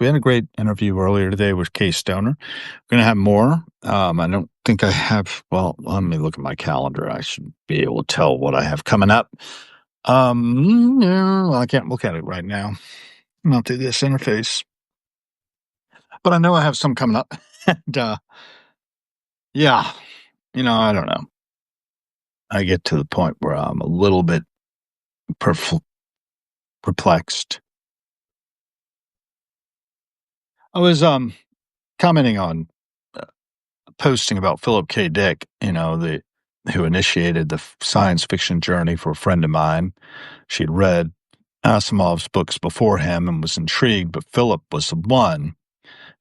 We had a great interview earlier today with Case Stoner. We're going to have more. I don't think I have. Well, let me look at my calendar. I should be able to tell what I have coming up. No, I can't look at it right now. Not through this interface, but I know I have some coming up. And yeah, I don't know. I get to the point where I'm a little bit perplexed. I was commenting on posting about Philip K. Dick, who initiated the science fiction journey for a friend of mine. She'd read Asimov's books before him and was intrigued, but Philip was the one,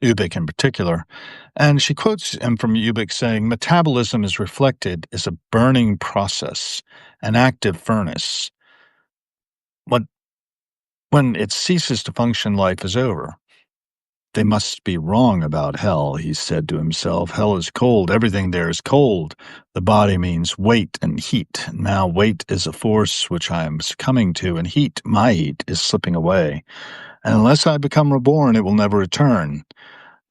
Ubik in particular. And she quotes him from Ubik saying, "Metabolism is reflected as a burning process, an active furnace. When it ceases to function, life is over." "They must be wrong about hell," he said to himself. "Hell is cold. Everything there is cold. The body means weight and heat. Now weight is a force which I am succumbing to, and heat, my heat, is slipping away. And unless I become reborn, it will never return.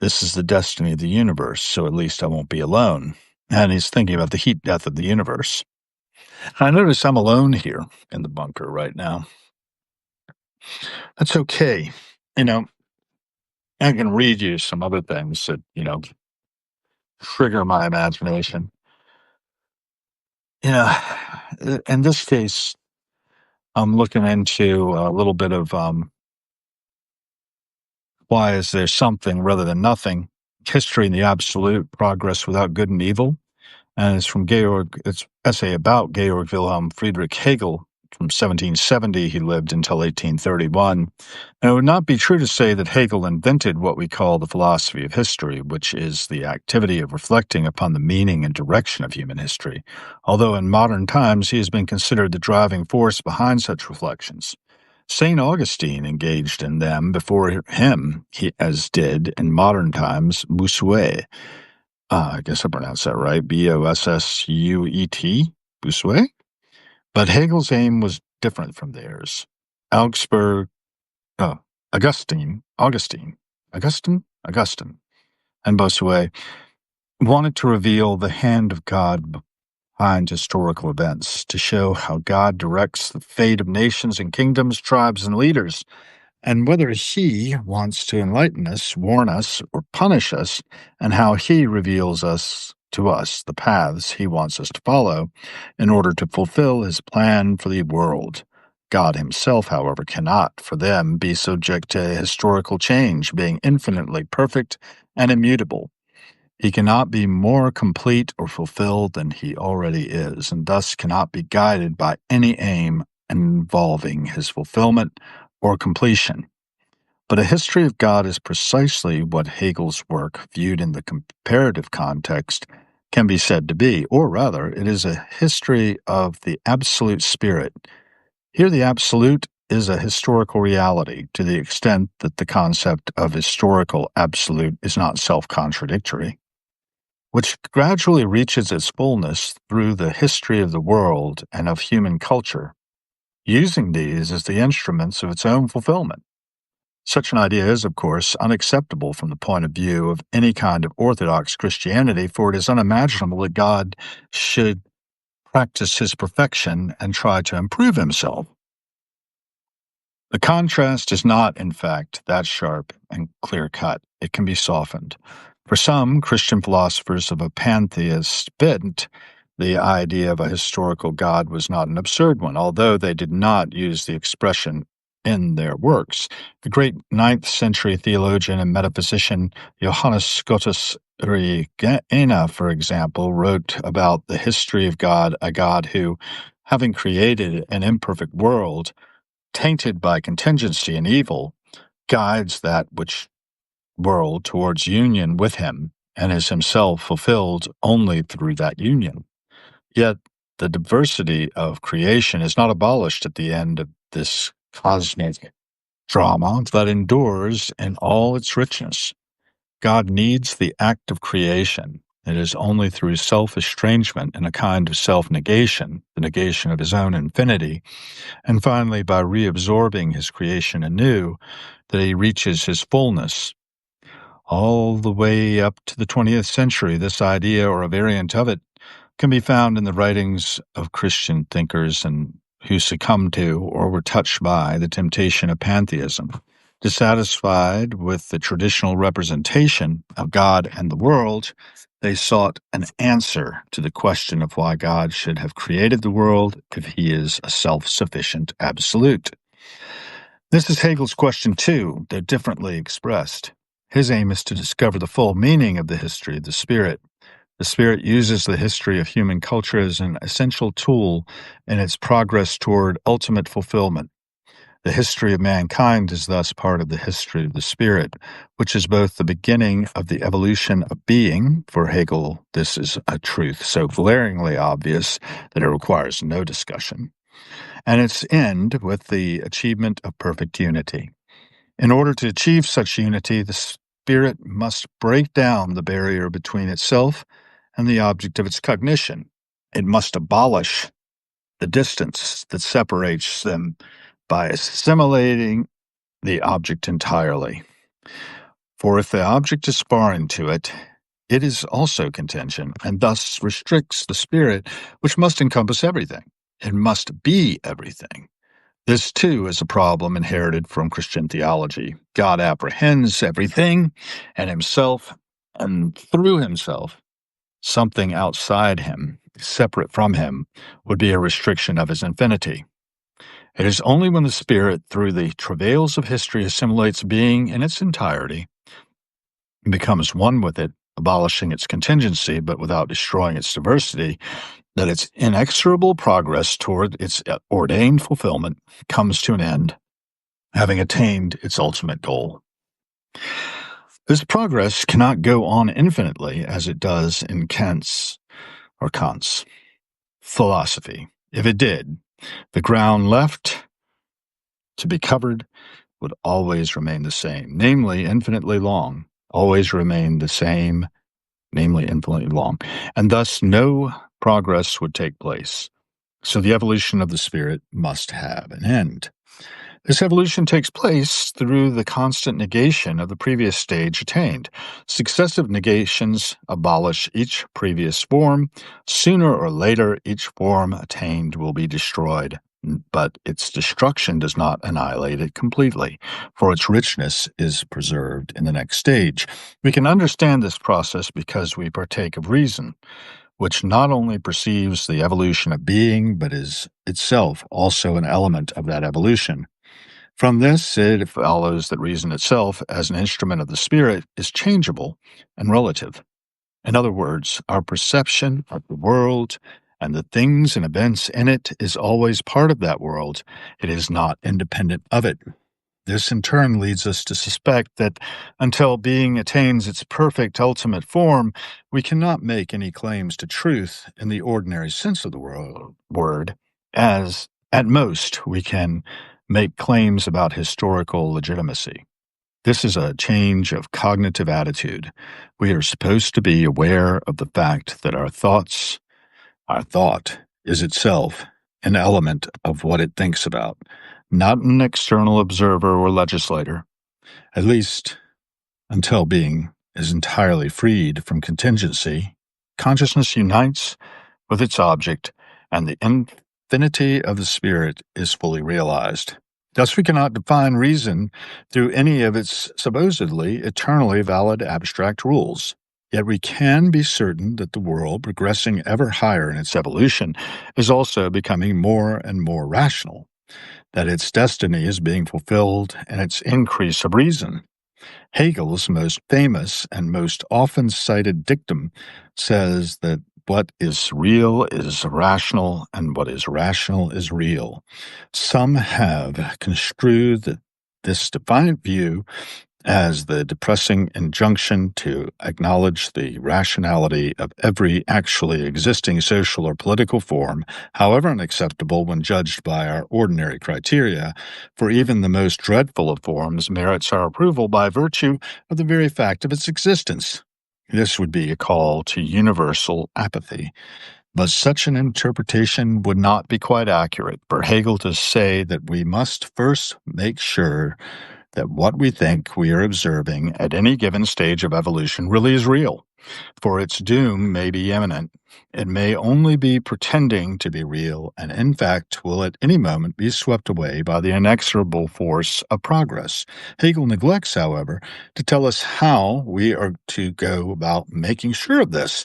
This is the destiny of the universe, so at least I won't be alone." And he's thinking about the heat death of the universe. I notice I'm alone here in the bunker right now. That's okay. I can read you some other things that, trigger my imagination. In this case, I'm looking into a little bit of why is there something rather than nothing? History and the absolute, progress without good and evil. And it's essay about Georg Wilhelm Friedrich Hegel from 1770. He lived until 1831. And it would not be true to say that Hegel invented what we call the philosophy of history, which is the activity of reflecting upon the meaning and direction of human history, although in modern times he has been considered the driving force behind such reflections. St. Augustine engaged in them before him, as did, in modern times, Bossuet. I guess I pronounced that right, Bossuet, Bossuet? But Hegel's aim was different from theirs. Augsburg, Augustine, and Bossuet wanted to reveal the hand of God behind historical events, to show how God directs the fate of nations and kingdoms, tribes, and leaders, and whether he wants to enlighten us, warn us, or punish us, and how he reveals to us the paths he wants us to follow in order to fulfill his plan for the world. God himself, however, cannot, for them, be subject to historical change, being infinitely perfect and immutable. He cannot be more complete or fulfilled than he already is, and thus cannot be guided by any aim involving his fulfillment or completion. But a history of God is precisely what Hegel's work, viewed in the comparative context, can be said to be, or rather, it is a history of the absolute spirit. Here the absolute is a historical reality, to the extent that the concept of historical absolute is not self-contradictory, which gradually reaches its fullness through the history of the world and of human culture, using these as the instruments of its own fulfillment. Such an idea is, of course, unacceptable from the point of view of any kind of Orthodox Christianity, for it is unimaginable that God should practice his perfection and try to improve himself. The contrast is not, in fact, that sharp and clear-cut. It can be softened. For some Christian philosophers of a pantheist bent, the idea of a historical God was not an absurd one, although they did not use the expression in their works. The great 9th century theologian and metaphysician Johannes Scotus Erigena, for example, wrote about the history of God, a God who, having created an imperfect world, tainted by contingency and evil, guides that which world towards union with him, and is himself fulfilled only through that union. Yet the diversity of creation is not abolished at the end of this cosmic drama that endures in all its richness. God needs the act of creation, It is only through self-estrangement and a kind of self-negation, the negation of his own infinity, and finally by reabsorbing his creation anew, that he reaches his fullness. All the way up to the 20th century, this idea, or a variant of it, can be found in the writings of Christian thinkers and who succumbed to or were touched by the temptation of pantheism. Dissatisfied with the traditional representation of God and the world, they sought an answer to the question of why God should have created the world if he is a self-sufficient absolute. This is Hegel's question too, though differently expressed. His aim is to discover the full meaning of the history of the spirit. The spirit uses the history of human culture as an essential tool in its progress toward ultimate fulfillment. The history of mankind is thus part of the history of the spirit, which is both the beginning of the evolution of being. For Hegel, this is a truth so glaringly obvious that it requires no discussion, and its end with the achievement of perfect unity. In order to achieve such unity, the spirit must break down the barrier between itself and the object of its cognition. It must abolish the distance that separates them by assimilating the object entirely. For if the object is foreign to it, it is also contingent, and thus restricts the spirit, which must encompass everything. It must be everything. This, too, is a problem inherited from Christian theology. God apprehends everything and himself, and through himself, something outside him, separate from him, would be a restriction of his infinity. It is only when the spirit, through the travails of history, assimilates being in its entirety and becomes one with it, abolishing its contingency but without destroying its diversity, that its inexorable progress toward its ordained fulfillment comes to an end, having attained its ultimate goal. This progress cannot go on infinitely as it does in Kant's philosophy. If it did, the ground left to be covered would always remain the same, namely infinitely long, always remain the same, namely infinitely long, and thus no progress would take place. So the evolution of the spirit must have an end. This evolution takes place through the constant negation of the previous stage attained. Successive negations abolish each previous form. Sooner or later, each form attained will be destroyed, but its destruction does not annihilate it completely, for its richness is preserved in the next stage. We can understand this process because we partake of reason, which not only perceives the evolution of being, but is itself also an element of that evolution. From this, it follows that reason itself, as an instrument of the spirit, is changeable and relative. In other words, our perception of the world and the things and events in it is always part of that world. It is not independent of it. This in turn leads us to suspect that until being attains its perfect ultimate form, we cannot make any claims to truth in the ordinary sense of the word, as at most we can make claims about historical legitimacy. This is a change of cognitive attitude. We are supposed to be aware of the fact that our thought is itself an element of what it thinks about, not an external observer or legislator, at least until being is entirely freed from contingency. Consciousness unites with its object, and the infinity of the spirit is fully realized. Thus, we cannot define reason through any of its supposedly eternally valid abstract rules. Yet we can be certain that the world, progressing ever higher in its evolution, is also becoming more and more rational, that its destiny is being fulfilled in its increase of reason. Hegel's most famous and most often cited dictum says that what is real is rational, and what is rational is real. Some have construed this defiant view as the depressing injunction to acknowledge the rationality of every actually existing social or political form, however unacceptable when judged by our ordinary criteria, for even the most dreadful of forms merits our approval by virtue of the very fact of its existence. This would be a call to universal apathy. But such an interpretation would not be quite accurate for Hegel to say that we must first make sure that what we think we are observing at any given stage of evolution really is real, for its doom may be imminent. It may only be pretending to be real, and in fact will at any moment be swept away by the inexorable force of progress. Hegel neglects, however, to tell us how we are to go about making sure of this.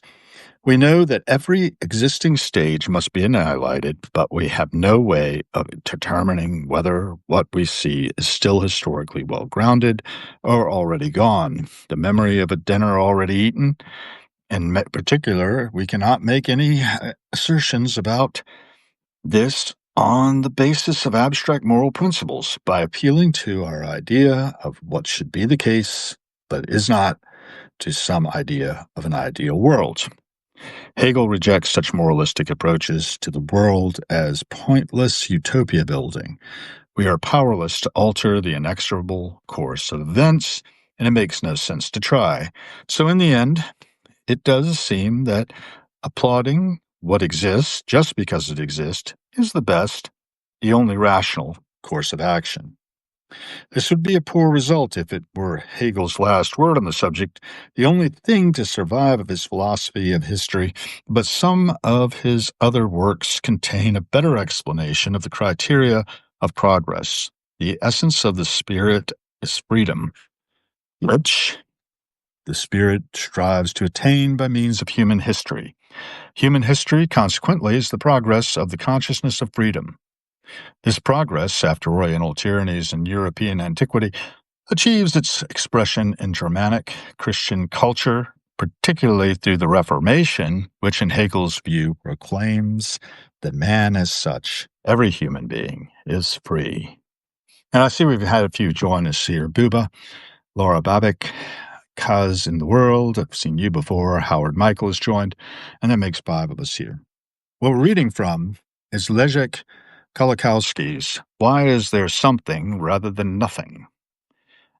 We know that every existing stage must be annihilated, but we have no way of determining whether what we see is still historically well grounded or already gone. The memory of a dinner already eaten, in particular, we cannot make any assertions about this on the basis of abstract moral principles by appealing to our idea of what should be the case, but is not, to some idea of an ideal world. Hegel rejects such moralistic approaches to the world as pointless utopia building. We are powerless to alter the inexorable course of events, and it makes no sense to try. So, in the end, it does seem that applauding what exists just because it exists is the best, the only rational course of action. This would be a poor result if it were Hegel's last word on the subject, the only thing to survive of his philosophy of history, but some of his other works contain a better explanation of the criteria of progress. The essence of the spirit is freedom, which the spirit strives to attain by means of human history. Human history, consequently, is the progress of the consciousness of freedom. This progress, after Oriental tyrannies in European antiquity, achieves its expression in Germanic Christian culture, particularly through the Reformation, which in Hegel's view proclaims that man as such, every human being, is free. And I see we've had a few join us here. Buba, Laura Babik, Kaz in the World, I've seen you before, Howard Michael has joined, and that makes 5 of us here. What we're reading from is Leszek Kolakowski's Why Is There Something Rather Than Nothing?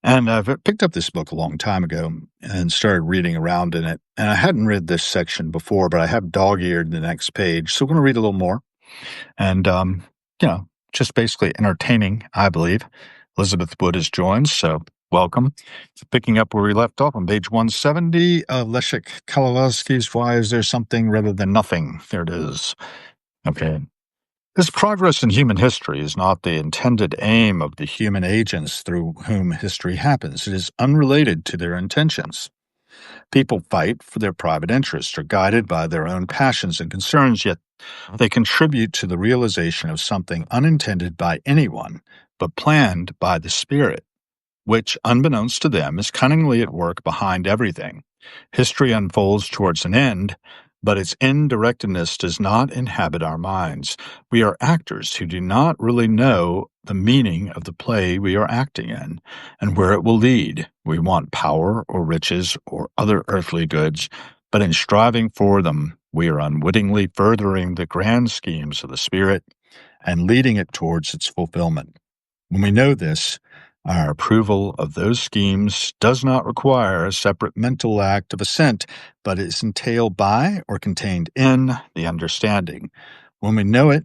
And I've picked up this book a long time ago and started reading around in it. And I hadn't read this section before, but I have dog-eared the next page. So I'm going to read a little more. And, just basically entertaining, I believe. Elizabeth Wood has joined, so welcome. Picking up where we left off on page 170 of Leszek Kolakowski's Why Is There Something Rather Than Nothing? There it is. Okay. This progress in human history is not the intended aim of the human agents through whom history happens. It is unrelated to their intentions. People fight for their private interests, are guided by their own passions and concerns, yet they contribute to the realization of something unintended by anyone, but planned by the Spirit, which, unbeknownst to them, is cunningly at work behind everything. History unfolds towards an end, but its indirectness does not inhabit our minds. We are actors who do not really know the meaning of the play we are acting in and where it will lead. We want power or riches or other earthly goods, but in striving for them, we are unwittingly furthering the grand schemes of the Spirit and leading it towards its fulfillment. When we know this, our approval of those schemes does not require a separate mental act of assent, but is entailed by or contained in the understanding. When we know it,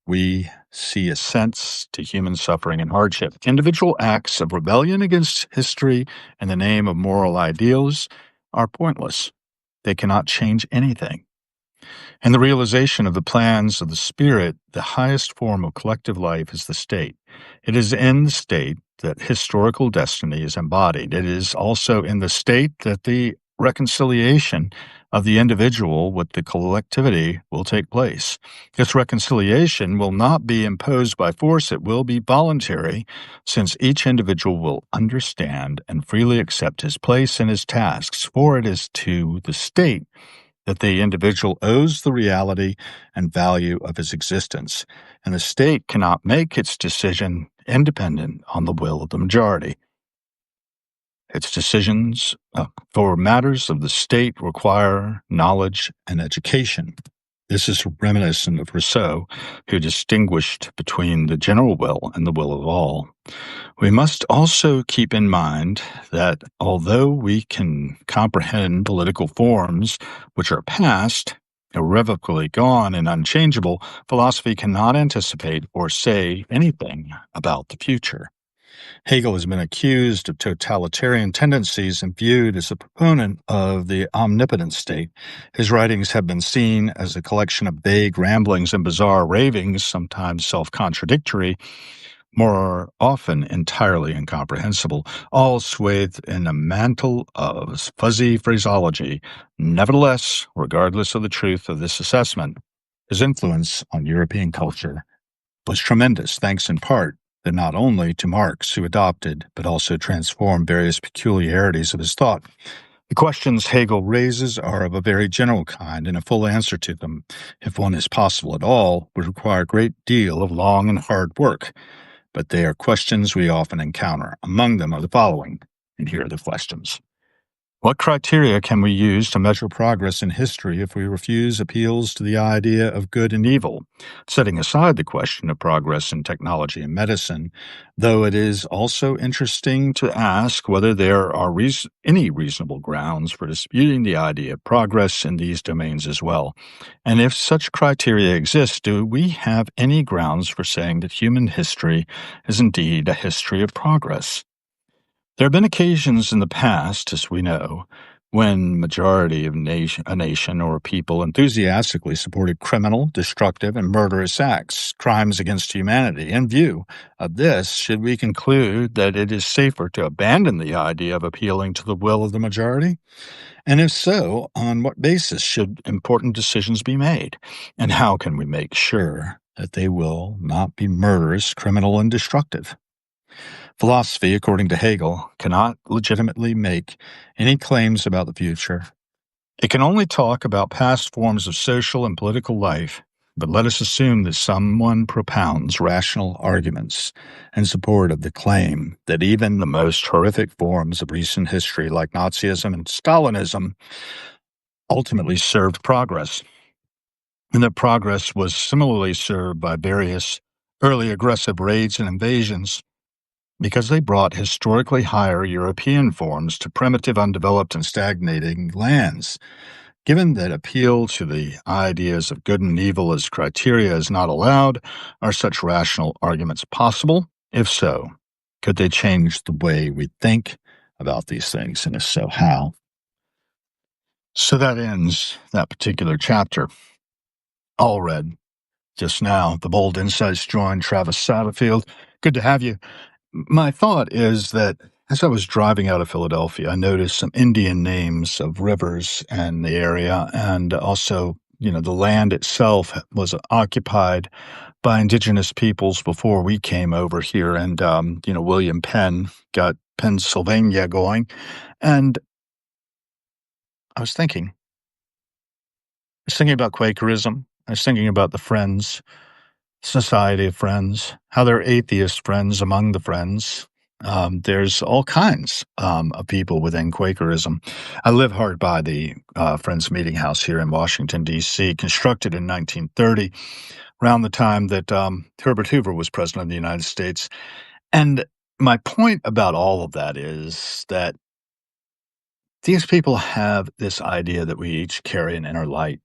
we see a sense to human suffering and hardship. Individual acts of rebellion against history in the name of moral ideals are pointless. They cannot change anything. In the realization of the plans of the Spirit, the highest form of collective life is the state. It is in the state that historical destiny is embodied. It is also in the state that the reconciliation of the individual with the collectivity will take place. This reconciliation will not be imposed by force, it will be voluntary, since each individual will understand and freely accept his place and his tasks, for it is to the state that the individual owes the reality and value of his existence, and the state cannot make its decision independent on the will of the majority. Its decisions for matters of the state require knowledge and education. This is reminiscent of Rousseau, who distinguished between the general will and the will of all. We must also keep in mind that although we can comprehend political forms which are past, irrevocably gone, and unchangeable, philosophy cannot anticipate or say anything about the future. Hegel has been accused of totalitarian tendencies and viewed as a proponent of the omnipotent state. His writings have been seen as a collection of vague ramblings and bizarre ravings, sometimes self-contradictory, more often entirely incomprehensible, all swathed in a mantle of fuzzy phraseology. Nevertheless, regardless of the truth of this assessment, his influence on European culture was tremendous, thanks in part that not only to Marx, who adopted but also transformed various peculiarities of his thought. The questions Hegel raises are of a very general kind, and a full answer to them, if one is possible at all, would require a great deal of long and hard work. But they are questions we often encounter. Among them are the following, and here are the questions. What criteria can we use to measure progress in history if we refuse appeals to the idea of good and evil? Setting aside the question of progress in technology and medicine, though it is also interesting to ask whether there are any reasonable grounds for disputing the idea of progress in these domains as well. And if such criteria exist, do we have any grounds for saying that human history is indeed a history of progress? There have been occasions in the past, as we know, when majority of a nation or a people enthusiastically supported criminal, destructive, and murderous acts, crimes against humanity. In view of this, should we conclude that it is safer to abandon the idea of appealing to the will of the majority? And if so, on what basis should important decisions be made? And how can we make sure that they will not be murderous, criminal, and destructive? Philosophy, according to Hegel, cannot legitimately make any claims about the future. It can only talk about past forms of social and political life, but let us assume that someone propounds rational arguments in support of the claim that even the most horrific forms of recent history, like Nazism and Stalinism, ultimately served progress, and that progress was similarly served by various early aggressive raids and invasions, because they brought historically higher European forms to primitive, undeveloped, and stagnating lands. Given that appeal to the ideas of good and evil as criteria is not allowed, are such rational arguments possible? If so, could they change the way we think about these things? And if so, how? So that ends that particular chapter. All read just now. The Bold Insights joined Travis Satterfield. Good to have you. My thought is that as I was driving out of Philadelphia, I noticed some Indian names of rivers in the area, and also, the land itself was occupied by indigenous peoples before we came over here, and, William Penn got Pennsylvania going, and I was thinking about Quakerism. I was thinking about the Friends, Society of Friends, how there are atheist friends among the Friends. There's all kinds of people within Quakerism. I live hard by the Friends Meeting House here in Washington, D.C., constructed in 1930, around the time that Herbert Hoover was president of the United States. And my point about all of that is that these people have this idea that we each carry an inner light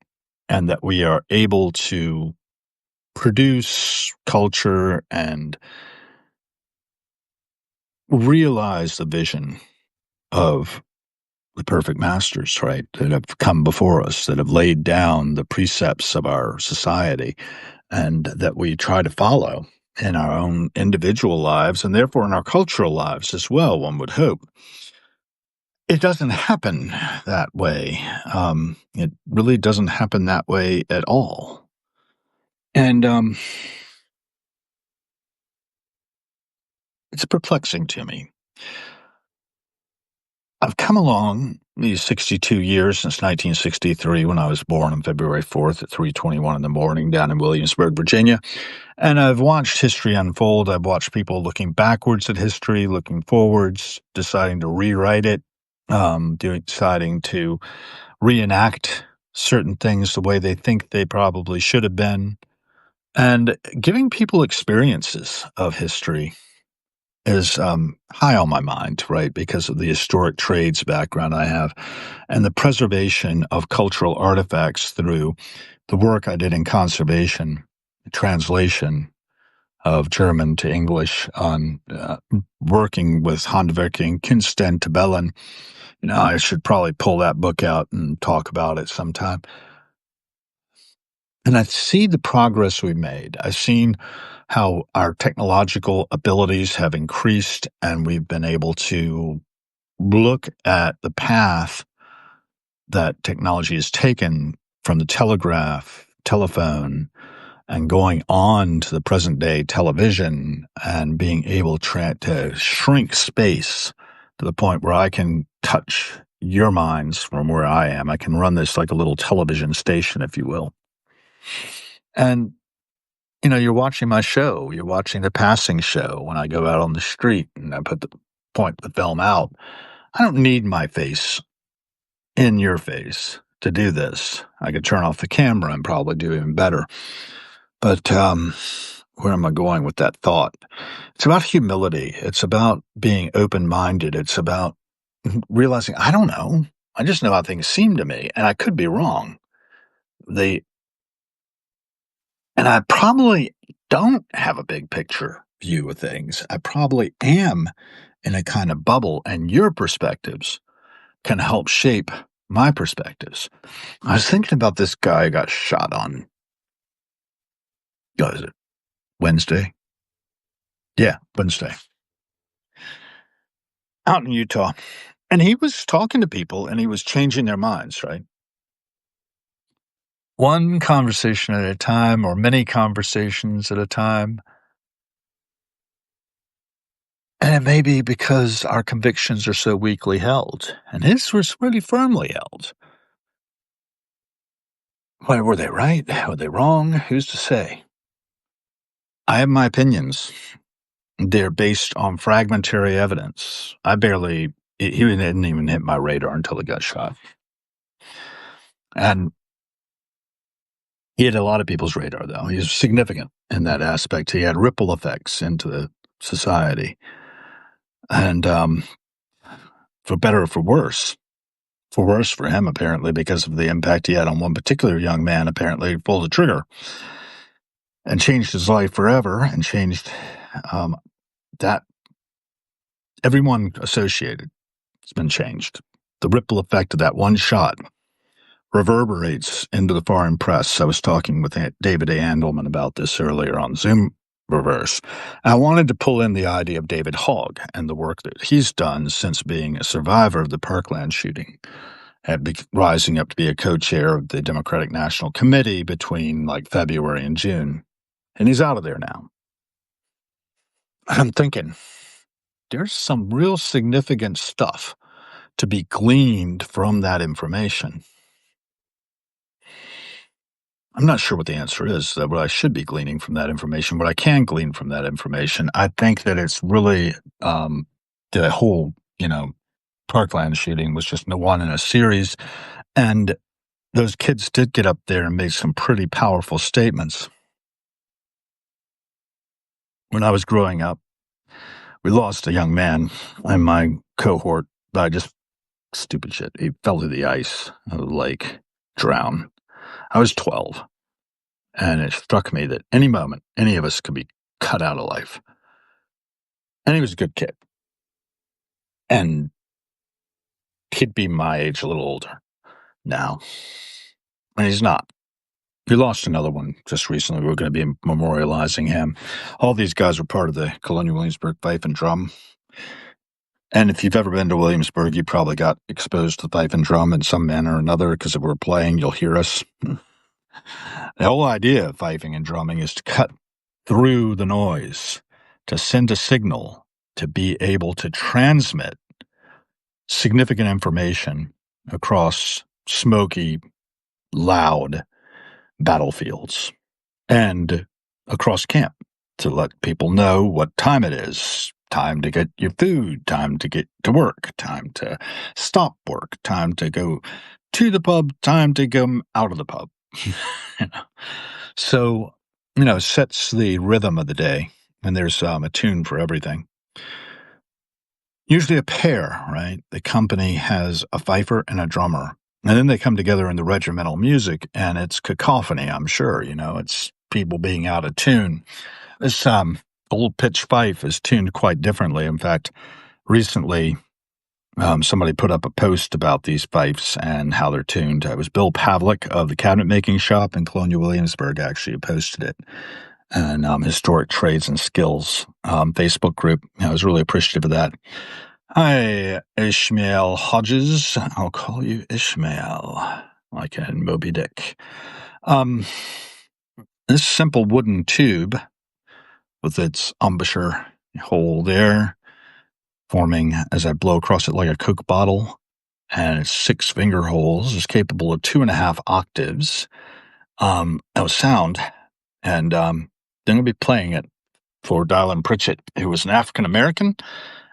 and that we are able to produce culture and realize the vision of the perfect masters, right, that have come before us, that have laid down the precepts of our society, and that we try to follow in our own individual lives and therefore in our cultural lives as well, one would hope. It doesn't happen that way. It really doesn't happen that way at all. And it's perplexing to me. I've come along these 62 years since 1963, when I was born on February 4th at 3:21 in the morning down in Williamsburg, Virginia. And I've watched history unfold. I've watched people looking backwards at history, looking forwards, deciding to rewrite it, deciding to reenact certain things the way they think they probably should have been, and giving people experiences of history is high on my mind, right? Because of the historic trades background I have and the preservation of cultural artifacts through the work I did in conservation, translation of German to English on working with Handwerking, Kunst and Tabellen. I should probably pull that book out and talk about it sometime. And I see the progress we made. I've seen how our technological abilities have increased, and we've been able to look at the path that technology has taken from the telegraph, telephone, and going on to the present day television and being able to shrink space to the point where I can touch your minds from where I am. I can run this like a little television station, if you will. And you're watching my show. You're watching the passing show when I go out on the street and I point the film out. I don't need my face in your face to do this. I could turn off the camera and probably do even better. But where am I going with that thought? It's about humility. It's about being open-minded. It's about realizing, I don't know. I just know how things seem to me, and I could be wrong. And I probably don't have a big picture view of things. I probably am in a kind of bubble, and your perspectives can help shape my perspectives. I was thinking about this guy who got shot on, what is it, Wednesday? Yeah, Wednesday. Out in Utah. And he was talking to people and he was changing their minds, right? One conversation at a time or many conversations at a time. And it may be because our convictions are so weakly held. And his was really firmly held. Why, were they right? Were they wrong? Who's to say? I have my opinions. They're based on fragmentary evidence. He didn't even hit my radar until he got shot. And he had a lot of people's radar, though. He was significant in that aspect. He had ripple effects into the society. And for better or for worse for him, apparently, because of the impact he had on one particular young man, apparently pulled the trigger and changed his life forever and changed that everyone associated has been changed. The ripple effect of that one shot reverberates into the foreign press. I was talking with David A. Andelman about this earlier on Zoom Reverse. I wanted to pull in the idea of David Hogg and the work that he's done since being a survivor of the Parkland shooting, rising up to be a co-chair of the Democratic National Committee between like February and June. And he's out of there now. I'm thinking, there's some real significant stuff to be gleaned from that information. I'm not sure what the answer is, what I should be gleaning from that information, what I can glean from that information. I think that it's really the whole, Parkland shooting was just one in a series. And those kids did get up there and make some pretty powerful statements. When I was growing up, we lost a young man in my cohort by just stupid shit. He fell to the ice of the lake, drowned. I was 12. And it struck me that any moment, any of us could be cut out of life. And he was a good kid. And he'd be my age, a little older now. And he's not. We lost another one just recently. We're going to be memorializing him. All these guys were part of the Colonial Williamsburg Fife and Drum. And if you've ever been to Williamsburg, you probably got exposed to the fife and drum in some manner or another, because if we're playing, you'll hear us. The whole idea of fifing and drumming is to cut through the noise, to send a signal, to be able to transmit significant information across smoky, loud battlefields and across camp, to let people know what time it is, time to get your food, time to get to work, time to stop work, time to go to the pub, time to come out of the pub. You know? So, sets the rhythm of the day, and there's a tune for everything. Usually a pair, right? The company has a fifer and a drummer, and then they come together in the regimental music, and it's cacophony, I'm sure. It's people being out of tune. This old pitch fife is tuned quite differently. In fact, recently, somebody put up a post about these fifes and how they're tuned. It was Bill Pavlik of the Cabinet Making Shop in Colonial Williamsburg actually posted it. And Historic Trades and Skills Facebook group. I was really appreciative of that. Hi, Ishmael Hodges. I'll call you Ishmael, like in Moby Dick. This simple wooden tube with its embouchure hole there, forming as I blow across it like a Coke bottle, and its 6 finger holes is capable of 2.5 octaves of sound. And then I'll be playing it for Dylan Pritchett, who was an African American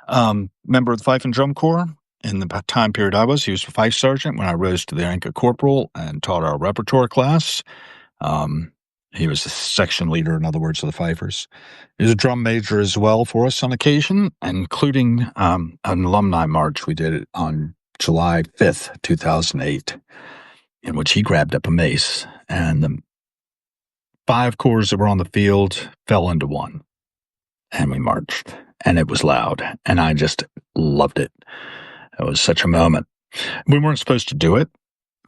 member of the Fife and Drum Corps. In the time period I was, he was a fife sergeant when I rose to the rank of corporal and taught our repertoire class. He was the section leader, in other words, of the fifers. He was a drum major as well for us on occasion, including an alumni march we did on July 5th, 2008, in which he grabbed up a mace, and the 5 corps that were on the field fell into one, and we marched, and it was loud, and I just loved it. It was such a moment. We weren't supposed to do it.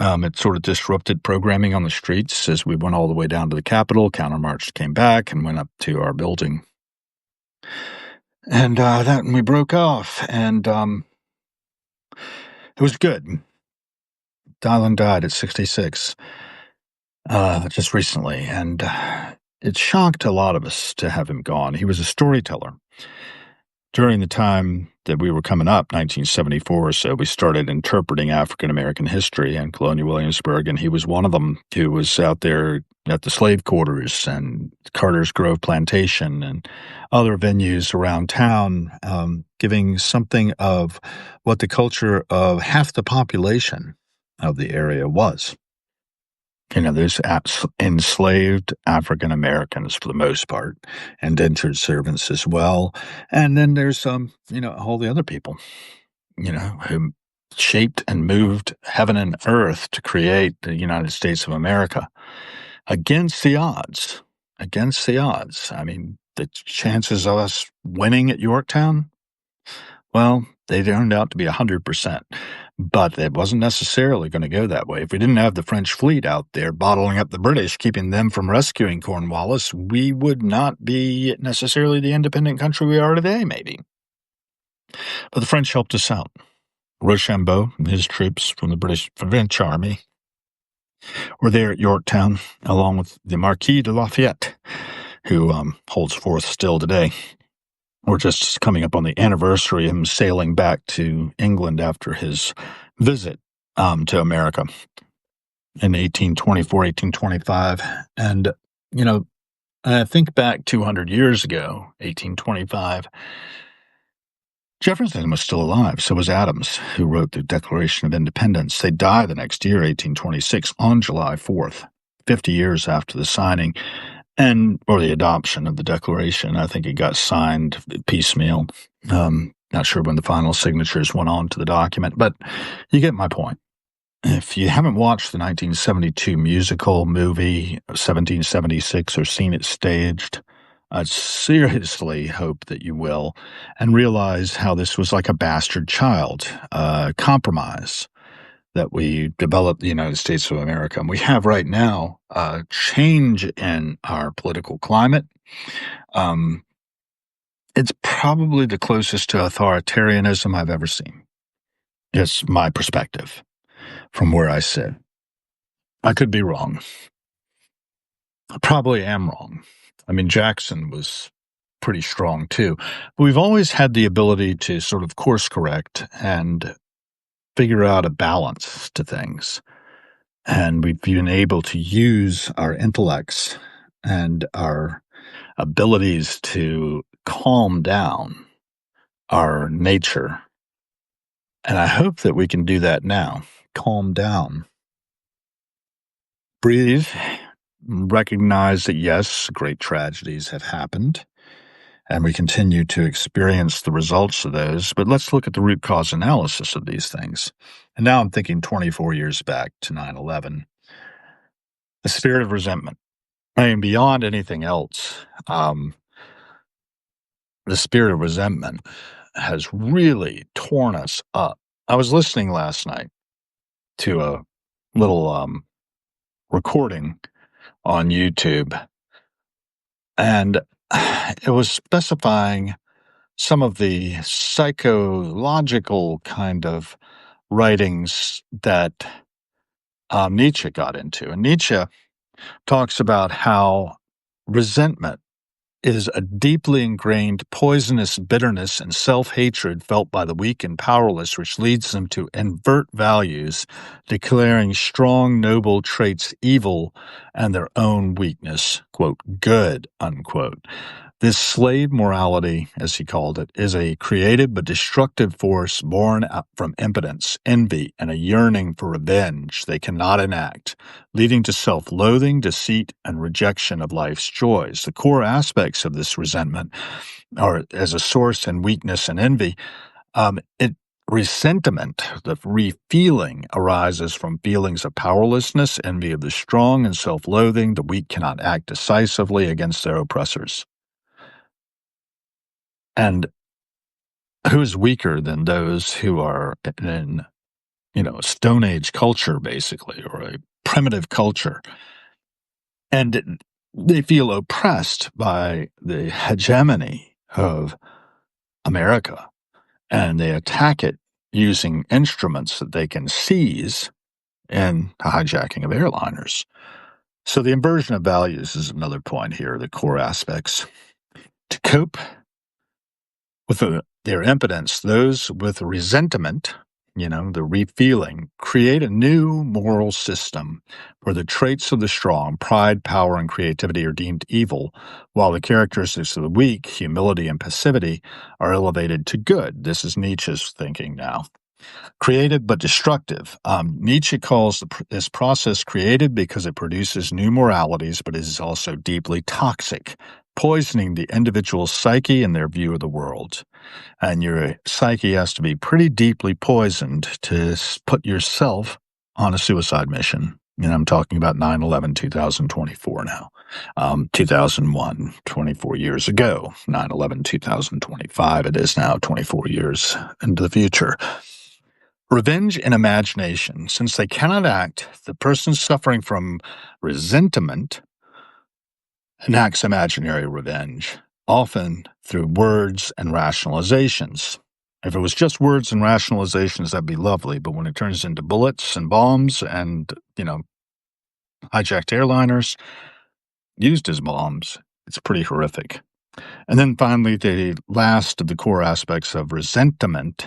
It sort of disrupted programming on the streets as we went all the way down to the Capitol. Countermarch came back and went up to our building. And then we broke off, and it was good. Dylan died at 66 just recently, and it shocked a lot of us to have him gone. He was a storyteller. During the time that we were coming up, 1974 or so, we started interpreting African-American history in Colonial Williamsburg, and he was one of them who was out there at the slave quarters and Carter's Grove Plantation and other venues around town, giving something of what the culture of half the population of the area was. There's enslaved African Americans for the most part, indentured servants as well. And then there's, all the other people, who shaped and moved heaven and earth to create the United States of America against the odds. Against the odds. I mean, the chances of us winning at Yorktown, well, they turned out to be 100%. But it wasn't necessarily going to go that way. If we didn't have the French fleet out there bottling up the British, keeping them from rescuing Cornwallis, we would not be necessarily the independent country we are today, maybe. But the French helped us out. Rochambeau and his troops from the French army were there at Yorktown, along with the Marquis de Lafayette, who holds forth still today. We're just coming up on the anniversary of him sailing back to England after his visit to America in 1824, 1825. And, I think back 200 years ago, 1825, Jefferson was still alive. So was Adams, who wrote the Declaration of Independence. They died the next year, 1826, on July 4th, 50 years after the signing or the adoption of the Declaration. I think it got signed piecemeal. Not sure when the final signatures went on to the document, but you get my point. If you haven't watched the 1972 musical movie 1776 or seen it staged, I seriously hope that you will, and realize how this was like a bastard child, compromise that we developed the United States of America. And we have right now a change in our political climate. It's probably the closest to authoritarianism I've ever seen. It's my perspective from where I sit. I could be wrong. I probably am wrong. I mean, Jackson was pretty strong too. But we've always had the ability to sort of course correct and figure out a balance to things. And we've been able to use our intellects and our abilities to calm down our nature. And I hope that we can do that now. Calm down. Breathe. Recognize that, yes, great tragedies have happened, and we continue to experience the results of those. But let's look at the root cause analysis of these things. And now I'm thinking 24 years back to 9/11. The spirit of resentment. I mean, beyond anything else, the spirit of resentment has really torn us up. I was listening last night to a little recording on YouTube, and it was specifying some of the psychological kind of writings that Nietzsche got into. And Nietzsche talks about how resentment is a deeply ingrained poisonous bitterness and self-hatred felt by the weak and powerless, which leads them to invert values, declaring strong, noble traits evil and their own weakness, quote, good, unquote. This slave morality, as he called it, is a creative but destructive force born from impotence, envy, and a yearning for revenge they cannot enact, leading to self-loathing, deceit, and rejection of life's joys. The core aspects of this resentment are as a source and weakness and envy. Resentment, the re-feeling, arises from feelings of powerlessness, envy of the strong, and self-loathing. The weak cannot act decisively against their oppressors. And who's weaker than those who are in, a Stone Age culture, basically, or a primitive culture? And they feel oppressed by the hegemony of America, and they attack it using instruments that they can seize in the hijacking of airliners. So the inversion of values is another point here, the core aspects. To cope with their impotence, those with resentment, the re-feeling, create a new moral system where the traits of the strong, pride, power, and creativity, are deemed evil, while the characteristics of the weak, humility and passivity, are elevated to good. This is Nietzsche's thinking now. Creative but destructive. Nietzsche calls this process creative because it produces new moralities, but it is also deeply toxic, poisoning the individual's psyche and their view of the world. And your psyche has to be pretty deeply poisoned to put yourself on a suicide mission. I'm talking about 9/11, 2024 now. 2001, 24 years ago. 9/11, 2025. It is now 24 years into the future. Revenge and imagination. Since they cannot act, the person suffering from resentment enacts imaginary revenge, often through words and rationalizations. If it was just words and rationalizations, that'd be lovely. But when it turns into bullets and bombs and, hijacked airliners used as bombs, it's pretty horrific. And then finally, the last of the core aspects of resentment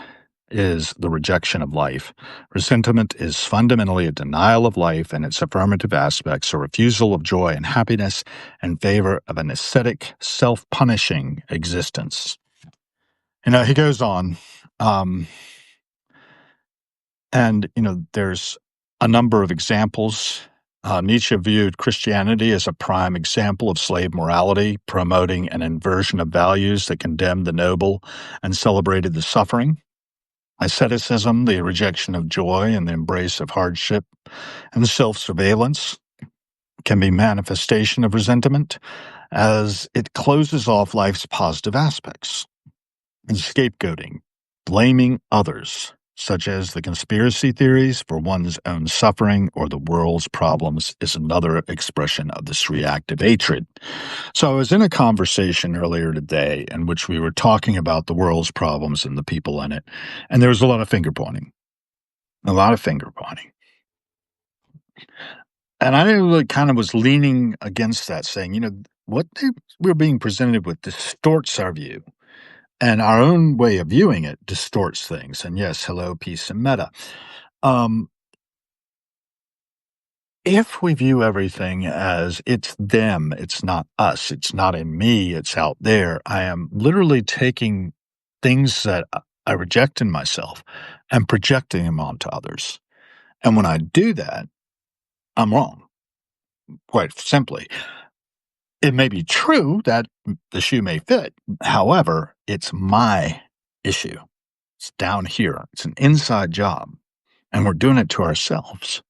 is the rejection of life. Resentment is fundamentally a denial of life and its affirmative aspects, a refusal of joy and happiness in favor of an ascetic, self-punishing existence. He goes on, there's a number of examples. Nietzsche viewed Christianity as a prime example of slave morality, promoting an inversion of values that condemned the noble and celebrated the suffering. Asceticism, the rejection of joy and the embrace of hardship and self-surveillance, can be manifestation of resentment as it closes off life's positive aspects. And scapegoating, blaming others, such as the conspiracy theories for one's own suffering or the world's problems, is another expression of this reactive hatred. So I was in a conversation earlier today in which we were talking about the world's problems and the people in it, and there was a lot of finger pointing. And I really kind of was leaning against that, saying, what we're being presented with distorts our view. And our own way of viewing it distorts things. And yes, hello, peace, and meta. If we view everything as it's them, it's not us, it's not in me, it's out there, I am literally taking things that I reject in myself and projecting them onto others. And when I do that, I'm wrong, quite simply. It may be true that the shoe may fit. However, it's my issue. It's down here. It's an inside job, and we're doing it to ourselves.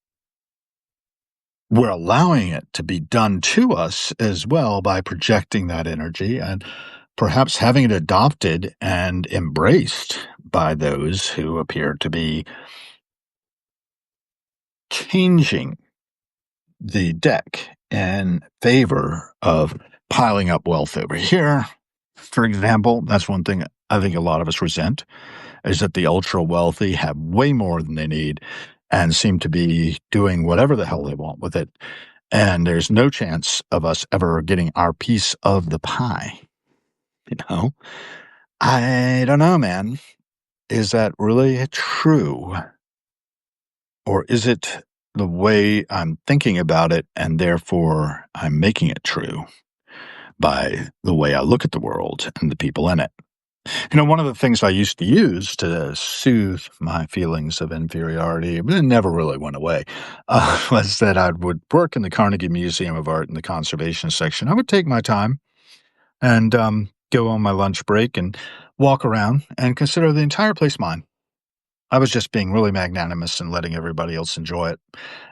We're allowing it to be done to us as well by projecting that energy and perhaps having it adopted and embraced by those who appear to be changing the deck in favor of piling up wealth over here. For example, that's one thing I think a lot of us resent is that the ultra wealthy have way more than they need and seem to be doing whatever the hell they want with it. And there's no chance of us ever getting our piece of the pie. You know, I don't know, man. Is that really true? Or is it the way I'm thinking about it and therefore I'm making it true by the way I look at the world and the people in it? One of the things I used to use to soothe my feelings of inferiority, but it never really went away, was that I would work in the Carnegie Museum of Art in the conservation section. I would take my time and go on my lunch break and walk around and consider the entire place mine. I was just being really magnanimous and letting everybody else enjoy it.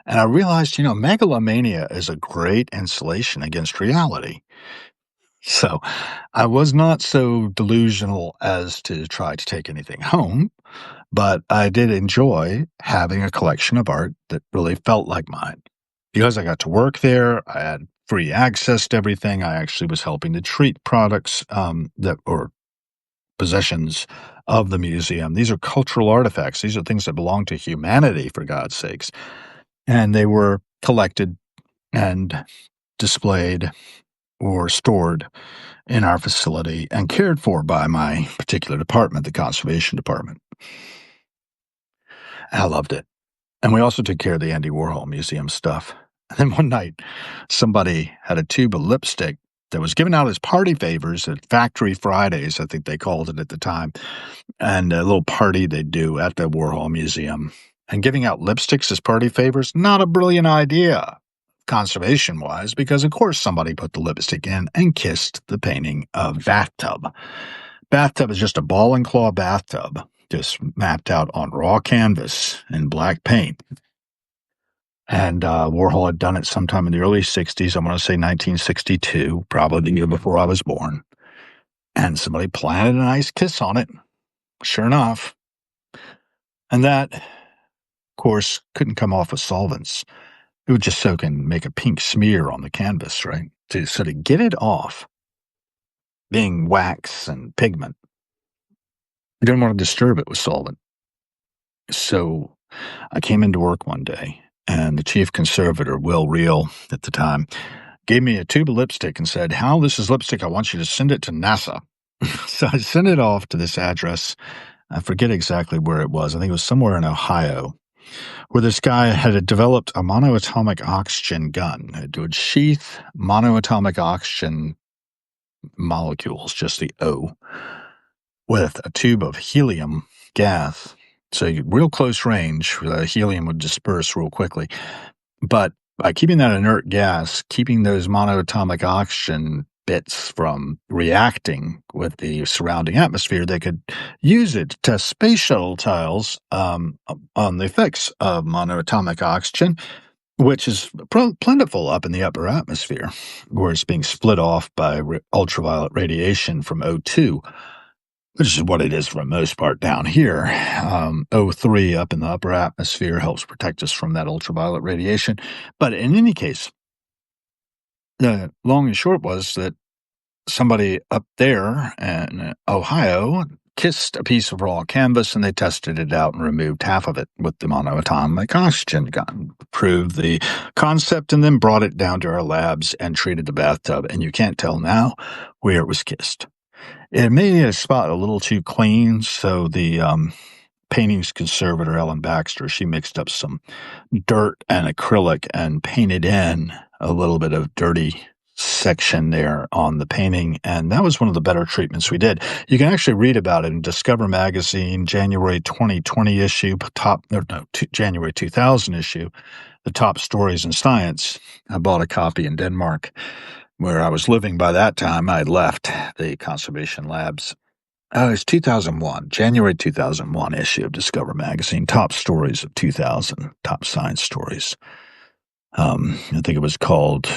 And I realized, megalomania is a great insulation against reality. So I was not so delusional as to try to take anything home, but I did enjoy having a collection of art that really felt like mine. Because I got to work there, I had free access to everything. I actually was helping to treat products that or possessions of the museum. These are cultural artifacts. These are things that belong to humanity, for God's sakes. And they were collected and displayed or stored in our facility and cared for by my particular department, the conservation department. I loved it. And we also took care of the Andy Warhol Museum stuff. And then one night, somebody had a tube of lipstick that was given out as party favors at Factory Fridays, I think they called it at the time, and a little party they'd do at the Warhol Museum. And giving out lipsticks as party favors, not a brilliant idea, conservation-wise, because of course somebody put the lipstick in and kissed the painting of Bathtub. Bathtub is just a ball and claw bathtub, just mapped out on raw canvas in black paint. And Warhol had done it sometime in the early 60s. I want to say 1962, probably the year before I was born. And somebody planted a nice kiss on it, sure enough. And that, of course, couldn't come off with solvents. It would just soak and make a pink smear on the canvas, right? So to get it off, being wax and pigment, you didn't want to disturb it with solvent. So I came into work one day, and the chief conservator, Will Reel, at the time, gave me a tube of lipstick and said, "Hal, this is lipstick. I want you to send it to NASA." So I sent it off to this address. I forget exactly where it was. I think it was somewhere in Ohio, where this guy had developed a monoatomic oxygen gun. It would sheath monoatomic oxygen molecules, just the O, with a tube of helium gas. So real close range, helium would disperse real quickly. But by keeping that inert gas, keeping those monoatomic oxygen bits from reacting with the surrounding atmosphere, they could use it to test space shuttle tiles on the effects of monoatomic oxygen, which is plentiful up in the upper atmosphere, where it's being split off by ultraviolet radiation from O2, which is what it is for the most part down here. O3 up in the upper atmosphere helps protect us from that ultraviolet radiation. But in any case, the long and short was that somebody up there in Ohio kissed a piece of raw canvas, and they tested it out and removed half of it with the monoatomic oxygen gun, proved the concept, and then brought it down to our labs and treated the bathtub. And you can't tell now where it was kissed. It made a spot a little too clean, so the paintings conservator, Ellen Baxter, she mixed up some dirt and acrylic and painted in a little bit of dirty section there on the painting, and that was one of the better treatments we did. You can actually read about it in Discover Magazine, January 2020 issue, January 2000 issue, the top stories in science. I bought a copy in Denmark, where I was living by that time. I had left the conservation labs. It's 2001, January 2001 issue of Discover Magazine, top stories of 2000, top science stories. I think it was called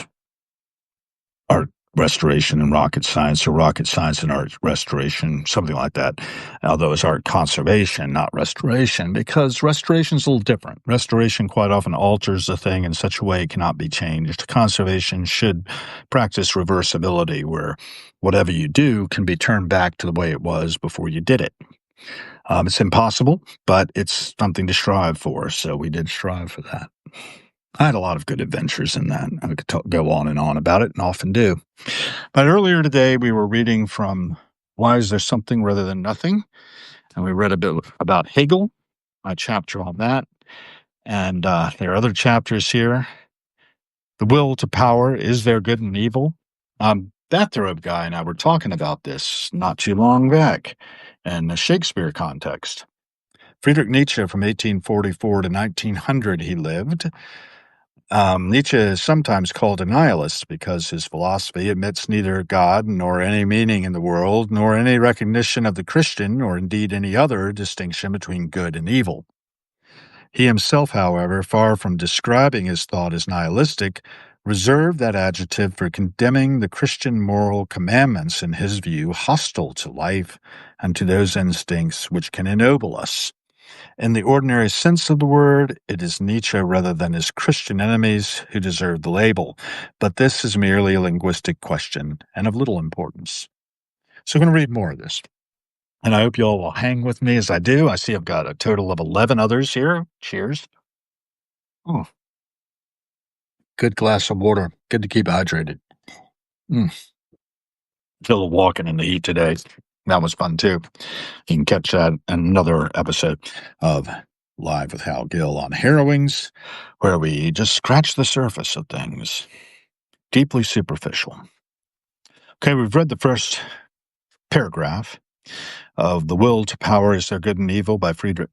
Art Restoration and Rocket Science, or Rocket Science and Art Restoration, something like that. Although it's art conservation, not restoration, because restoration is a little different. Restoration quite often alters a thing in such a way it cannot be changed. Conservation should practice reversibility, where whatever you do can be turned back to the way it was before you did it. It's impossible, but it's something to strive for, so we did strive for that. I had a lot of good adventures in that. I could go on and on about it, and often do. But earlier today, we were reading from Why Is There Something Rather Than Nothing? And we read a bit about Hegel, my chapter on that. And there are other chapters here. The Will to Power, Is There Good and Evil? Bathrobe Guy and I were talking about this not too long back in the Shakespeare context. Friedrich Nietzsche, from 1844 to 1900, he lived. Nietzsche is sometimes called a nihilist because his philosophy admits neither God nor any meaning in the world, nor any recognition of the Christian, or indeed any other distinction between good and evil. He himself, however, far from describing his thought as nihilistic, reserved that adjective for condemning the Christian moral commandments, in his view, hostile to life and to those instincts which can ennoble us. In the ordinary sense of the word, it is Nietzsche rather than his Christian enemies who deserve the label, but this is merely a linguistic question and of little importance. So I'm going to read more of this, and I hope you all will hang with me as I do. I see I've got a total of 11 others here. Cheers. Oh, good glass of water. Good to keep hydrated. Still walking in the heat today. That was fun, too. You can catch that in another episode of Live with Hal Gill on Harrowings, where we just scratch the surface of things. Deeply superficial. Okay, we've read the first paragraph of The Will to Power, Is There Good and Evil?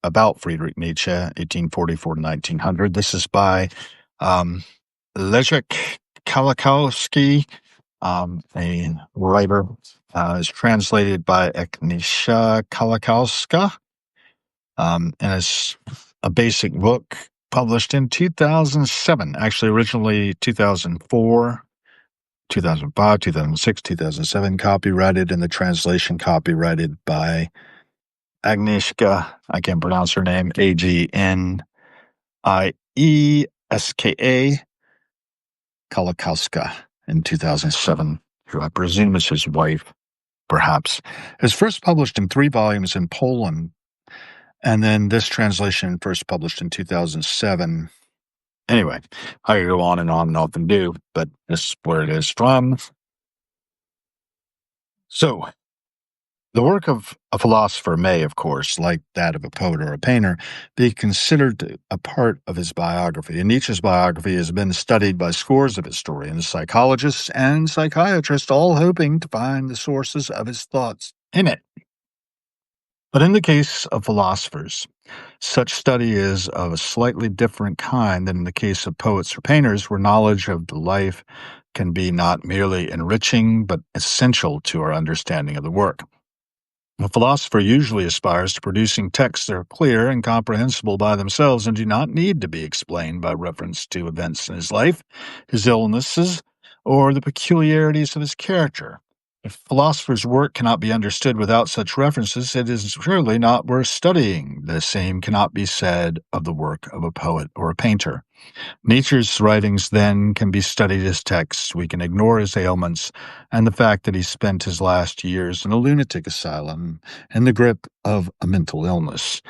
About Friedrich Nietzsche, 1844 to 1900. This is by Leszek Kolakowski, a writer. Is translated by Agnieszka Kolakowska, and it's a basic book published in 2007. Actually, originally 2004, 2005, 2006, 2007, copyrighted, and the translation copyrighted by Agnieszka, I can't pronounce her name, Agnieska Kolakowska in 2007, who I presume is his wife, perhaps. It was first published in 3 volumes in Poland, and then this translation first published in 2007. Anyway, I could go on and often do, but this is where it is from. So, the work of a philosopher may, of course, like that of a poet or a painter, be considered a part of his biography. And Nietzsche's biography has been studied by scores of historians, psychologists, and psychiatrists, all hoping to find the sources of his thoughts in it. But in the case of philosophers, such study is of a slightly different kind than in the case of poets or painters, where knowledge of the life can be not merely enriching, but essential to our understanding of the work. A philosopher usually aspires to producing texts that are clear and comprehensible by themselves and do not need to be explained by reference to events in his life, his illnesses, or the peculiarities of his character. If a philosopher's work cannot be understood without such references, it is surely not worth studying. The same cannot be said of the work of a poet or a painter. Nietzsche's writings, then, can be studied as texts. We can ignore his ailments and the fact that he spent his last years in a lunatic asylum in the grip of a mental illness.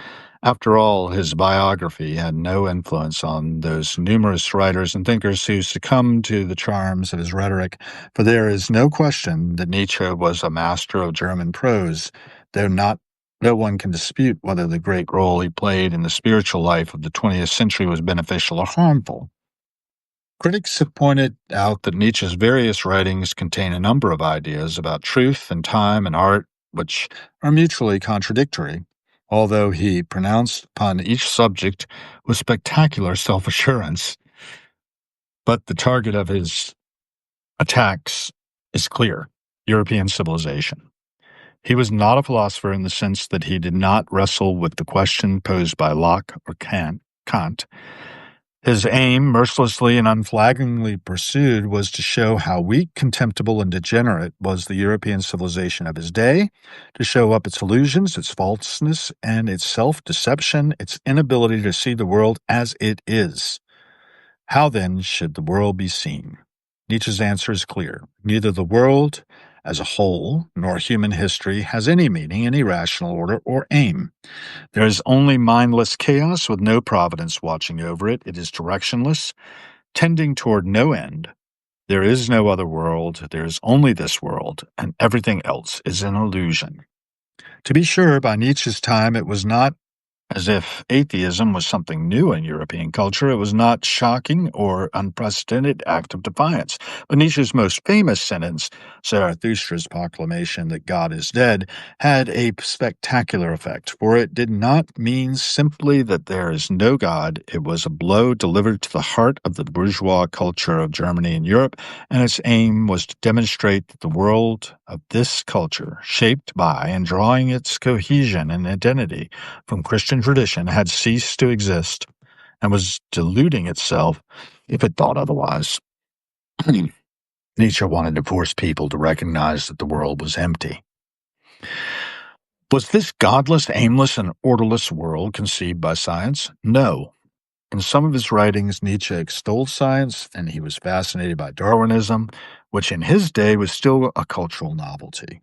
After all, his biography had no influence on those numerous writers and thinkers who succumbed to the charms of his rhetoric, for there is no question that Nietzsche was a master of German prose, though no one can dispute whether the great role he played in the spiritual life of the 20th century was beneficial or harmful. Critics have pointed out that Nietzsche's various writings contain a number of ideas about truth and time and art, which are mutually contradictory, although he pronounced upon each subject with spectacular self assurance. But the target of his attacks is clear: European civilization. He was not a philosopher in the sense that he did not wrestle with the question posed by Locke or Kant. His aim, mercilessly and unflaggingly pursued, was to show how weak, contemptible, and degenerate was the European civilization of his day, to show up its illusions, its falseness, and its self-deception, its inability to see the world as it is. How then should the world be seen? Nietzsche's answer is clear. Neither the world as a whole nor human history has any meaning, any rational order, or aim. There is only mindless chaos with no providence watching over it. It is directionless, tending toward no end. There is no other world. There is only this world, and everything else is an illusion. To be sure, by Nietzsche's time, it was not as if atheism was something new in European culture. It was not shocking or unprecedented act of defiance. But Nietzsche's most famous sentence, Zarathustra's proclamation that God is dead, had a spectacular effect, for it did not mean simply that there is no God. It was a blow delivered to the heart of the bourgeois culture of Germany and Europe, and its aim was to demonstrate that the world of this culture, shaped by and drawing its cohesion and identity from Christian tradition, had ceased to exist and was deluding itself if it thought otherwise. Nietzsche wanted to force people to recognize that the world was empty. Was this godless, aimless, and orderless world conceived by science? No. In some of his writings, Nietzsche extolled science, and he was fascinated by Darwinism, which in his day was still a cultural novelty.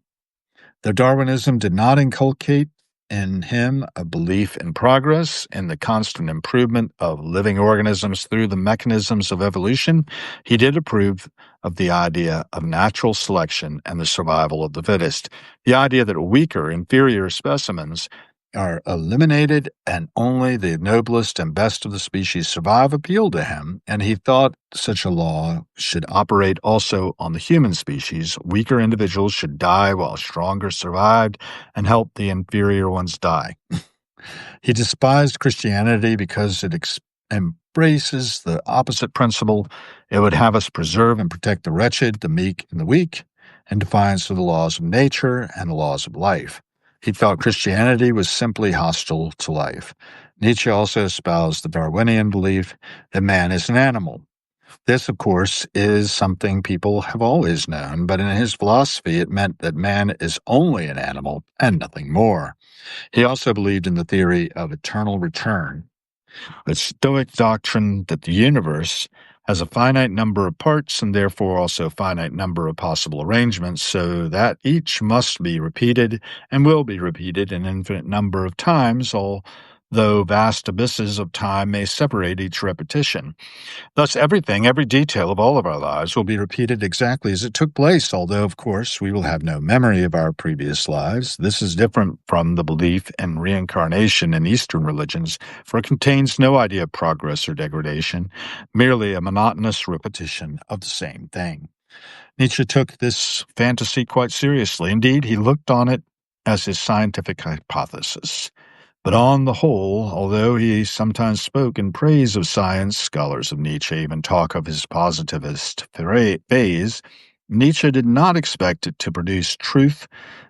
Though Darwinism did not inculcate in him a belief in progress, in the constant improvement of living organisms through the mechanisms of evolution, he did approve of the idea of natural selection and the survival of the fittest, the idea that weaker, inferior specimens are eliminated and only the noblest and best of the species survive appealed to him, and he thought such a law should operate also on the human species. Weaker individuals should die while stronger survived and help the inferior ones die. He despised Christianity because it embraces the opposite principle. It would have us preserve and protect the wretched, the meek, and the weak, in defiance of the laws of nature and the laws of life. He thought Christianity was simply hostile to life. Nietzsche also espoused the Darwinian belief that man is an animal. This, of course, is something people have always known, but in his philosophy it meant that man is only an animal and nothing more. He also believed in the theory of eternal return, the Stoic doctrine that the universe has a finite number of parts and therefore also a finite number of possible arrangements, so that each must be repeated and will be repeated an infinite number of times, although vast abysses of time may separate each repetition. Thus, everything, every detail of all of our lives will be repeated exactly as it took place, although, of course, we will have no memory of our previous lives. This is different from the belief in reincarnation in Eastern religions, for it contains no idea of progress or degradation, merely a monotonous repetition of the same thing. Nietzsche took this fantasy quite seriously. Indeed, he looked on it as his scientific hypothesis. But on the whole, although he sometimes spoke in praise of science, scholars of Nietzsche even talk of his positivist phase, Nietzsche did not expect it to produce truth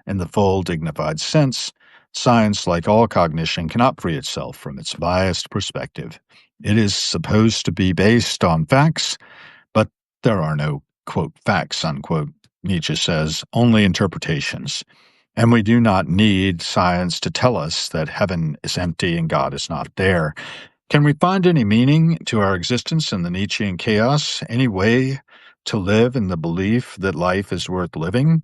in the full, dignified sense. Science, like all cognition, cannot free itself from its biased perspective. It is supposed to be based on facts, but there are no, quote, facts, unquote, Nietzsche says, only interpretations. And we do not need science to tell us that heaven is empty and God is not there. Can we find any meaning to our existence in the Nietzschean chaos, any way to live in the belief that life is worth living?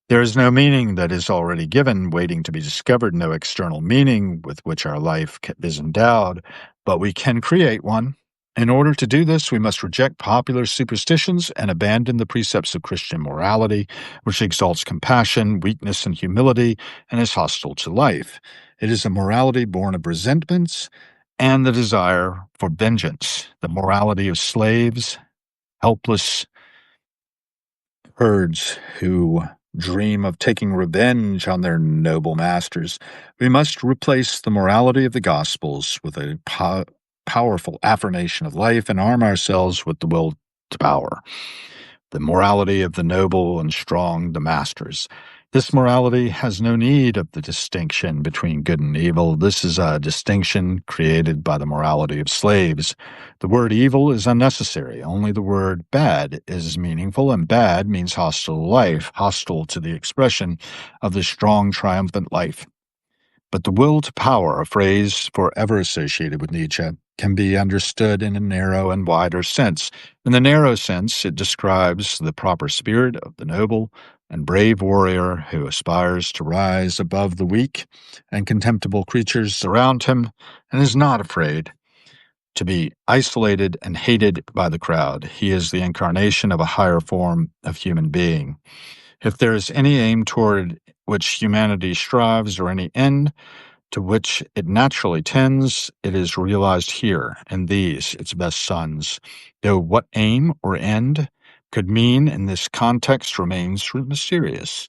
There is no meaning that is already given, waiting to be discovered, no external meaning with which our life is endowed, but we can create one. In order to do this, we must reject popular superstitions and abandon the precepts of Christian morality, which exalts compassion, weakness, and humility, and is hostile to life. It is a morality born of resentments and the desire for vengeance, the morality of slaves helpless herds who dream of taking revenge on their noble masters. We must replace the morality of the Gospels with a powerful affirmation of life and arm ourselves with the will to power. The morality of the noble and strong, the masters. This morality has no need of the distinction between good and evil. This is a distinction created by the morality of slaves. The word evil is unnecessary. Only the word bad is meaningful, and bad means hostile to life, hostile to the expression of the strong, triumphant life. But the will to power, a phrase forever associated with Nietzsche, can be understood in a narrow and wider sense. In the narrow sense, it describes the proper spirit of the noble and brave warrior who aspires to rise above the weak and contemptible creatures around him and is not afraid to be isolated and hated by the crowd. He is the incarnation of a higher form of human being. If there is any aim toward which humanity strives or any end to which it naturally tends, it is realized here, in these, its best sons. Though what aim or end could mean in this context remains mysterious.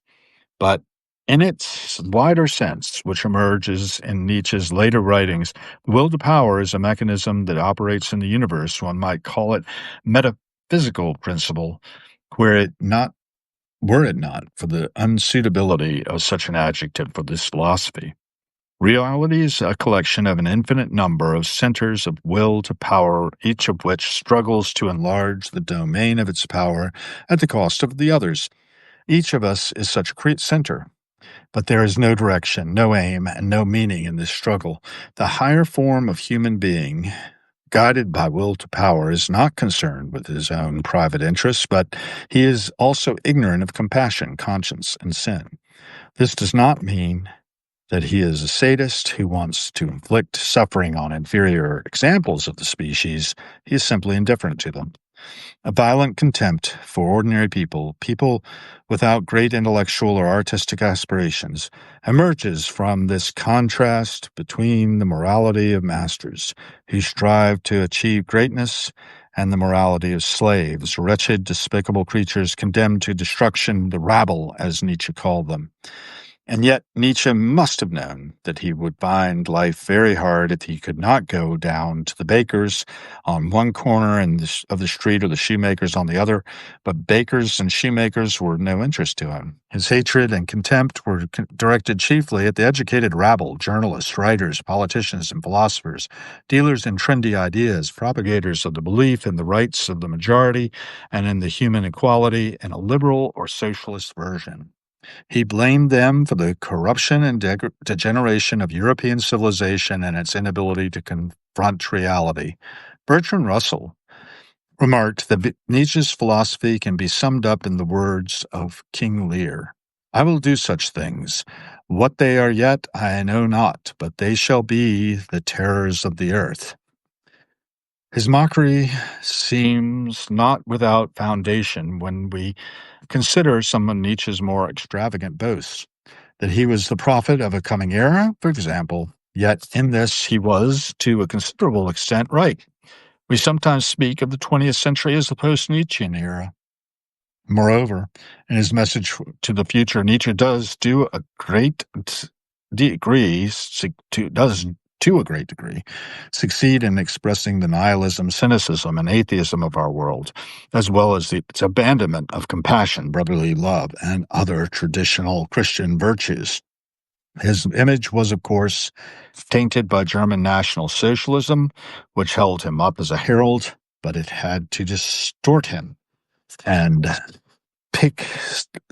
But in its wider sense, which emerges in Nietzsche's later writings, the will to power is a mechanism that operates in the universe. One might call it metaphysical principle, were it not for the unsuitability of such an adjective for this philosophy. Reality is a collection of an infinite number of centers of will to power, each of which struggles to enlarge the domain of its power at the cost of the others. Each of us is such a center, but there is no direction, no aim, and no meaning in this struggle. The higher form of human being, guided by will to power, is not concerned with his own private interests, but he is also ignorant of compassion, conscience, and sin. This does not mean that he is a sadist who wants to inflict suffering on inferior examples of the species. He is simply indifferent to them. A violent contempt for ordinary people, people without great intellectual or artistic aspirations, emerges from this contrast between the morality of masters who strive to achieve greatness and the morality of slaves, wretched, despicable creatures condemned to destruction, the rabble, as Nietzsche called them. And yet Nietzsche must have known that he would find life very hard if he could not go down to the bakers on one corner of the street or the shoemakers on the other. But bakers and shoemakers were no interest to him. His hatred and contempt were directed chiefly at the educated rabble, journalists, writers, politicians, and philosophers, dealers in trendy ideas, propagators of the belief in the rights of the majority and in the human equality in a liberal or socialist version. He blamed them for the corruption and degeneration of European civilization and its inability to confront reality. Bertrand Russell remarked that Nietzsche's philosophy can be summed up in the words of King Lear. I will do such things. What they are yet, I know not, but they shall be the terrors of the earth. His mockery seems not without foundation when we consider some of Nietzsche's more extravagant boasts, that he was the prophet of a coming era, for example, yet in this he was, to a considerable extent, right. We sometimes speak of the 20th century as the post-Nietzschean era. Moreover, in his message to the future, Nietzsche does to a great degree succeed in expressing the nihilism, cynicism, and atheism of our world, as well as its abandonment of compassion, brotherly love, and other traditional Christian virtues. His image was, of course, tainted by German National Socialism, which held him up as a herald, but it had to distort him and pick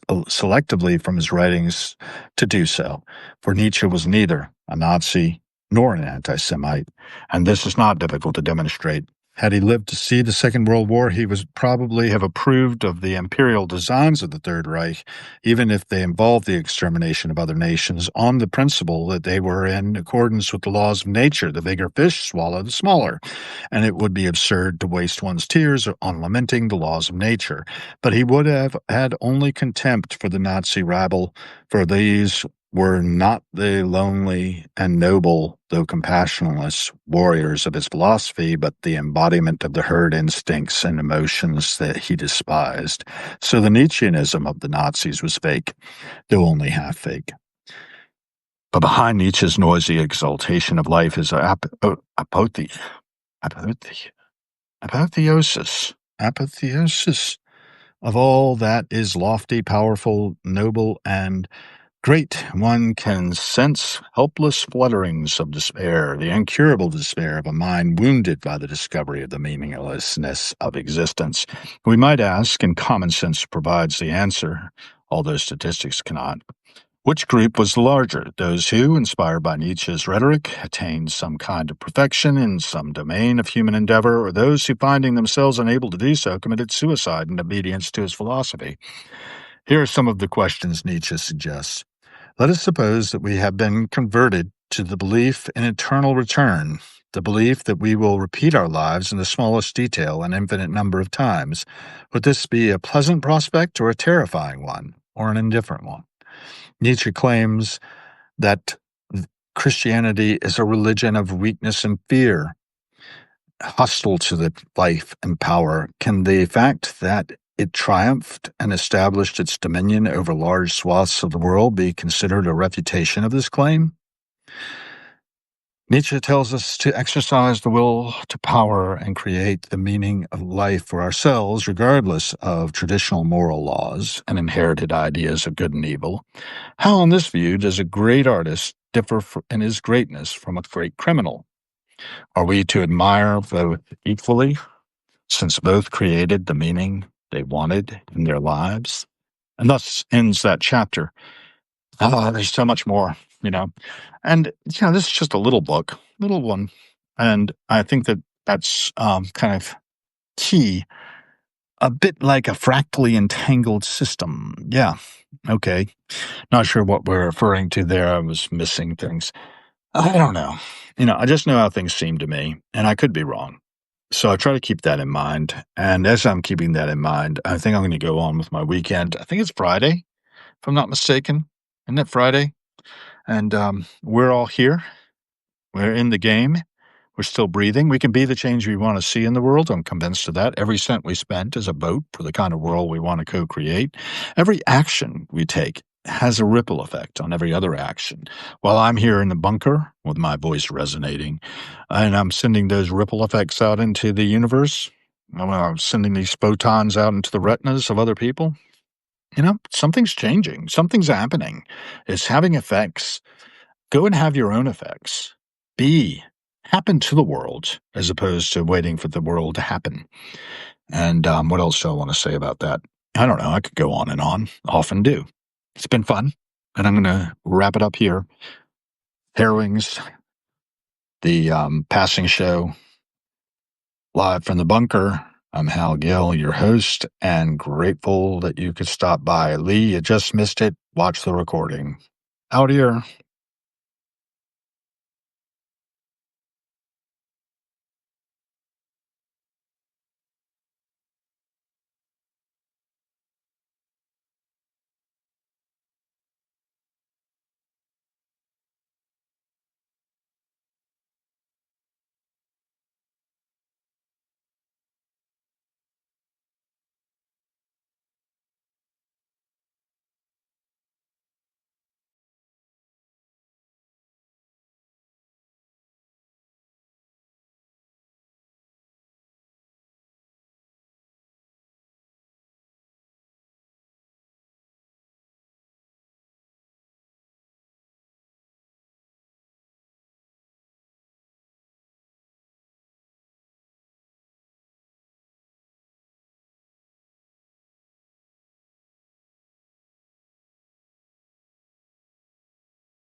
selectively from his writings to do so, for Nietzsche was neither a Nazi nor an anti-Semite, and this is not difficult to demonstrate. Had he lived to see the Second World War, he would probably have approved of the imperial designs of the Third Reich, even if they involved the extermination of other nations, on the principle that they were in accordance with the laws of nature. The bigger fish swallow the smaller, and it would be absurd to waste one's tears on lamenting the laws of nature. But he would have had only contempt for the Nazi rabble, for these were not the lonely and noble, though compassionless, warriors of his philosophy, but the embodiment of the herd instincts and emotions that he despised. So the Nietzscheanism of the Nazis was fake, though only half fake. But behind Nietzsche's noisy exaltation of life is apotheosis of all that is lofty, powerful, noble, and great. One can sense helpless flutterings of despair, the incurable despair of a mind wounded by the discovery of the meaninglessness of existence. We might ask, and common sense provides the answer, although statistics cannot. Which group was larger, those who, inspired by Nietzsche's rhetoric, attained some kind of perfection in some domain of human endeavor, or those who, finding themselves unable to do so, committed suicide in obedience to his philosophy? Here are some of the questions Nietzsche suggests. Let us suppose that we have been converted to the belief in eternal return, the belief that we will repeat our lives in the smallest detail an infinite number of times. Would this be a pleasant prospect or a terrifying one, or an indifferent one? Nietzsche claims that Christianity is a religion of weakness and fear, hostile to the life and power. Can the fact that it triumphed and established its dominion over large swaths of the world be considered a refutation of this claim? Nietzsche tells us to exercise the will to power and create the meaning of life for ourselves, regardless of traditional moral laws and inherited ideas of good and evil. How, in this view, does a great artist differ in his greatness from a great criminal? Are we to admire both equally, since both created the meaning they wanted in their lives? And thus ends that chapter. There's so much more, you know. And, this is just a little book, little one. And I think that that's kind of key, a bit like a fractally entangled system. Yeah, okay. Not sure what we're referring to there. I was missing things. I don't know. I just know how things seem to me, and I could be wrong. So I try to keep that in mind. And as I'm keeping that in mind, I think I'm going to go on with my weekend. I think it's Friday, if I'm not mistaken. Isn't it Friday? And we're all here. We're in the game. We're still breathing. We can be the change we want to see in the world. I'm convinced of that. Every cent we spend is a vote for the kind of world we want to co-create. Every action we take has a ripple effect on every other action. While I'm here in the bunker with my voice resonating, and I'm sending those ripple effects out into the universe, I'm sending these photons out into the retinas of other people, something's changing. Something's happening. It's having effects. Go and have your own effects. Happen to the world as opposed to waiting for the world to happen. And what else do I want to say about that? I don't know. I could go on and on. Often do. It's been fun. And I'm going to wrap it up here. Harrowings, the passing show, live from the bunker. I'm Hal Gill, your host, and grateful that you could stop by. Lee, you just missed it. Watch the recording. Out here.